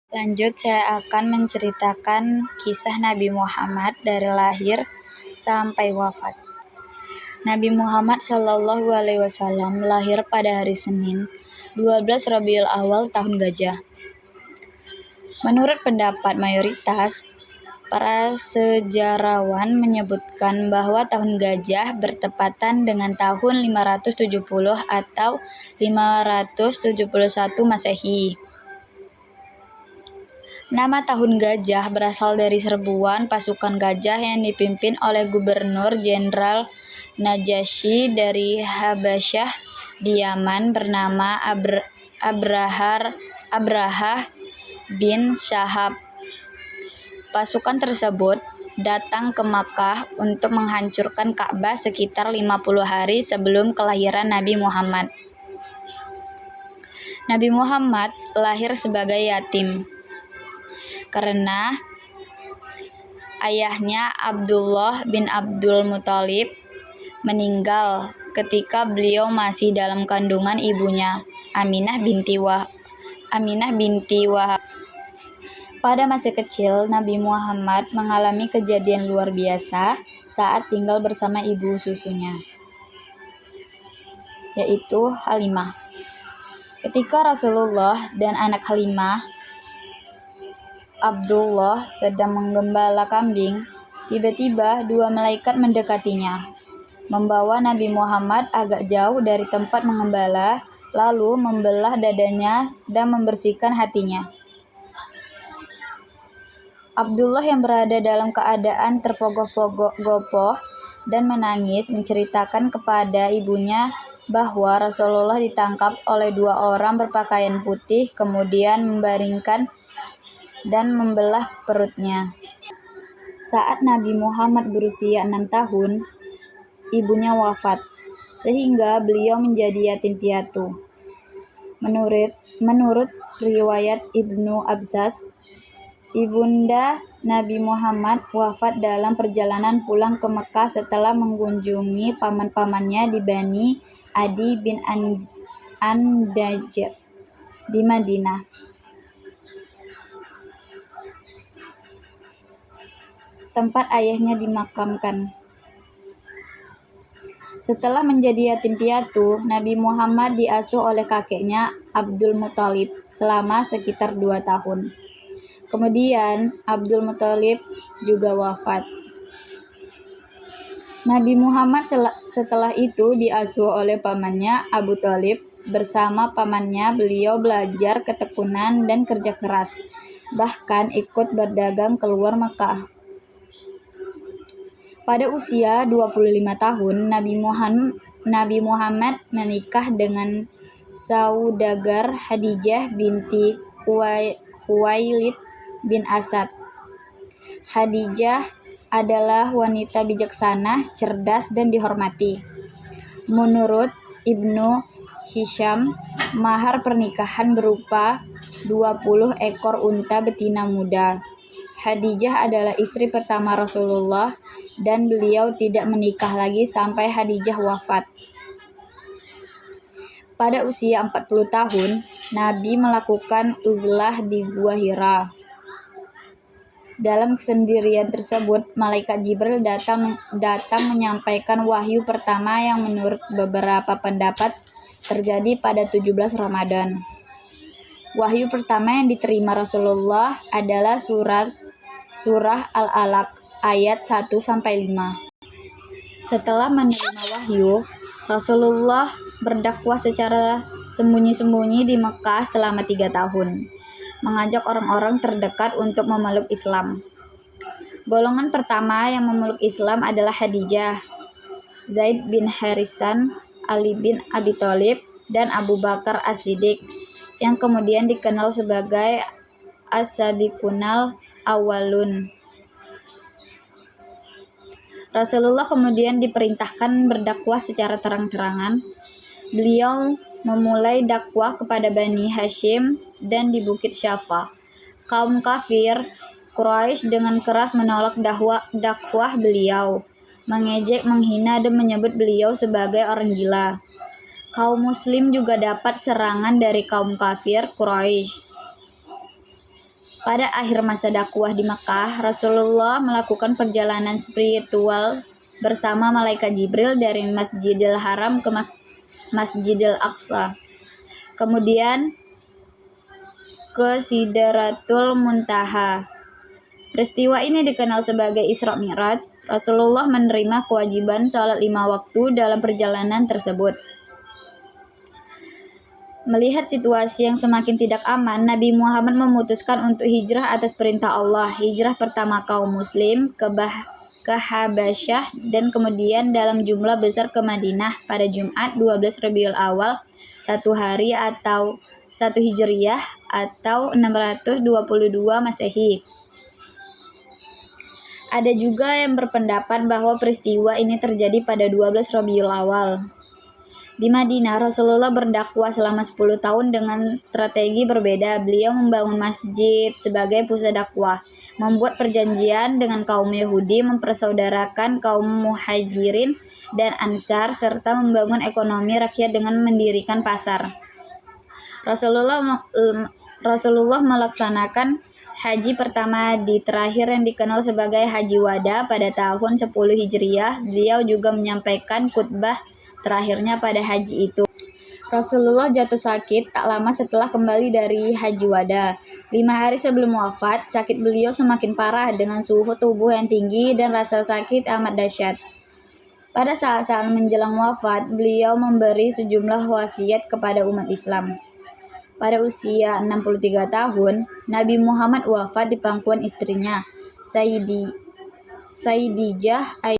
Lanjut, saya akan menceritakan kisah Nabi Muhammad dari lahir sampai wafat. Nabi Muhammad Shallallahu Alaihi Wasallam lahir pada hari Senin, 12 Rabiul Awal tahun Gajah. Menurut pendapat mayoritas, para sejarawan menyebutkan bahwa tahun Gajah bertepatan dengan tahun 570 atau 571 Masehi. Nama tahun Gajah berasal dari serbuan pasukan gajah yang dipimpin oleh Gubernur Jenderal Najasyi dari Habasyah di Yaman bernama Abrahah bin Syahab. Pasukan tersebut datang ke Makkah untuk menghancurkan Ka'bah sekitar 50 hari sebelum kelahiran Nabi Muhammad. Nabi Muhammad lahir sebagai yatim karena ayahnya Abdullah bin Abdul Muthalib meninggal ketika beliau masih dalam kandungan ibunya, Aminah binti Wahab. Pada masa kecil, Nabi Muhammad mengalami kejadian luar biasa saat tinggal bersama ibu susunya, yaitu Halimah. Ketika Rasulullah dan anak Halimah, Abdullah, sedang menggembala kambing, tiba-tiba dua malaikat mendekatinya, membawa Nabi Muhammad agak jauh dari tempat mengembala, lalu membelah dadanya dan membersihkan hatinya. Abdullah yang berada dalam keadaan terpogoh-pogoh dan menangis menceritakan kepada ibunya bahwa Rasulullah ditangkap oleh dua orang berpakaian putih, kemudian membaringkan dan membelah perutnya. Saat Nabi Muhammad berusia 6 tahun, ibunya wafat, sehingga beliau menjadi yatim piatu. Menurut riwayat Ibnu Abbas, ibunda Nabi Muhammad wafat dalam perjalanan pulang ke Mekah setelah mengunjungi paman-pamannya di Bani Adi bin An-Najjar di Madinah, tempat ayahnya dimakamkan. Setelah menjadi yatim piatu, Nabi Muhammad diasuh oleh kakeknya Abdul Muthalib selama sekitar 2 tahun. Kemudian Abdul Muthalib juga wafat. Nabi Muhammad setelah itu diasuh oleh pamannya Abu Thalib. Bersama pamannya beliau belajar ketekunan dan kerja keras, bahkan ikut berdagang keluar Mekah. Pada usia 25 tahun, Nabi Muhammad menikah dengan saudagar Khadijah binti Khuwailid bin Asad. Khadijah adalah wanita bijaksana, cerdas, dan dihormati. Menurut Ibnu Hisham, mahar pernikahan berupa 20 ekor unta betina muda. Khadijah adalah istri pertama Rasulullah dan beliau tidak menikah lagi sampai Khadijah wafat. Pada usia 40 tahun, Nabi melakukan uzlah di Gua Hira. Dalam kesendirian tersebut, malaikat Jibril datang menyampaikan wahyu pertama yang menurut beberapa pendapat terjadi pada 17 Ramadan. Wahyu pertama yang diterima Rasulullah adalah surah Al-Alaq ayat 1-5. Setelah menerima wahyu, Rasulullah berdakwah secara sembunyi-sembunyi di Mekah selama 3 tahun, mengajak orang-orang terdekat untuk memeluk Islam. Golongan pertama yang memeluk Islam adalah Khadijah, Zaid bin Harisan, Ali bin Abi Thalib, dan Abu Bakar As-Siddiq, yang kemudian dikenal sebagai As-Sabiqunal Awwalun. Rasulullah kemudian diperintahkan berdakwah secara terang-terangan. Beliau memulai dakwah kepada Bani Hashim dan di Bukit Syafa. Kaum kafir Quraisy dengan keras menolak dakwah beliau, mengejek, menghina, dan menyebut beliau sebagai orang gila. Kaum muslim juga dapat serangan dari kaum kafir Quraisy. Pada akhir masa dakwah di Makkah, Rasulullah melakukan perjalanan spiritual bersama malaikat Jibril dari Masjidil Haram ke Masjidil Aqsa, kemudian ke Sidratul Muntaha. Peristiwa ini dikenal sebagai Isra Mi'raj. Rasulullah menerima kewajiban sholat 5 waktu dalam perjalanan tersebut. Melihat situasi yang semakin tidak aman, Nabi Muhammad memutuskan untuk hijrah atas perintah Allah. Hijrah pertama kaum muslim ke Habasyah dan kemudian dalam jumlah besar ke Madinah pada Jumat 12 Rabiul Awal 1 hari atau 1 Hijriyah atau 622 Masehi. Ada juga yang berpendapat bahwa peristiwa ini terjadi pada 12 Rabiul Awal. Di Madinah, Rasulullah berdakwah selama 10 tahun dengan strategi berbeda. Beliau membangun masjid sebagai pusat dakwah, membuat perjanjian dengan kaum Yahudi, mempersaudarakan kaum Muhajirin dan Ansar, serta membangun ekonomi rakyat dengan mendirikan pasar. Rasulullah melaksanakan haji pertama di terakhir yang dikenal sebagai Haji Wada pada tahun 10 Hijriyah. Beliau juga menyampaikan khutbah terakhirnya pada haji itu. Rasulullah jatuh sakit tak lama setelah kembali dari Haji Wada. 5 hari sebelum wafat, sakit beliau semakin parah dengan suhu tubuh yang tinggi dan rasa sakit amat dahsyat. Pada saat-saat menjelang wafat, beliau memberi sejumlah wasiat kepada umat Islam. Pada usia 63 tahun, Nabi Muhammad wafat di pangkuan istrinya, Sayyidijah